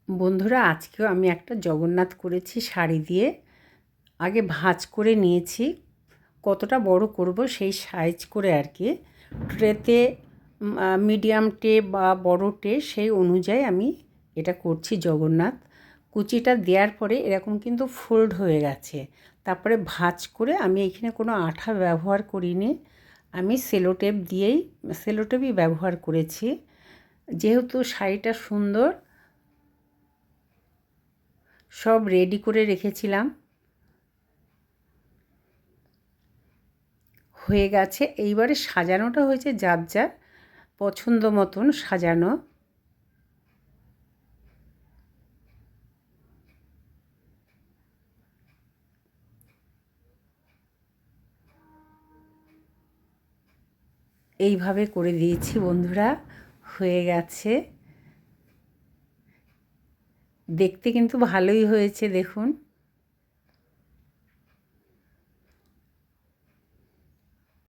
বন্ধুরা, আজকেও আমি একটা জগন্নাথ করেছি শাড়ি দিয়ে। আগে ভাঁজ করে নিয়েছি, কতটা বড় করব সেই সাইজ করে আর কি। ট্রেতে মিডিয়াম ট্রে বা বড় ট্রে সেই অনুযায়ী আমি এটা করছি জগন্নাথ। কুচিটা দেওয়ার পরে এরকম কিন্তু ফোল্ড হয়ে গেছে। তারপরে ভাঁজ করে আমি এখানে কোনো আঠা ব্যবহার করিনি, আমি সেলোটেপই ব্যবহার করেছি। যেহেতু শাড়িটা সুন্দর, সব রেডি করে রেখেছিলাম, হয়ে গেছে। এইবারে সাজানোটা হয়েছে যার যার পছন্দ মতন সাজানো। এইভাবে করে দিয়েছি বন্ধুরা, হয়ে গেছে। দেখতে কিন্তু ভালোই হয়েছে, দেখুন।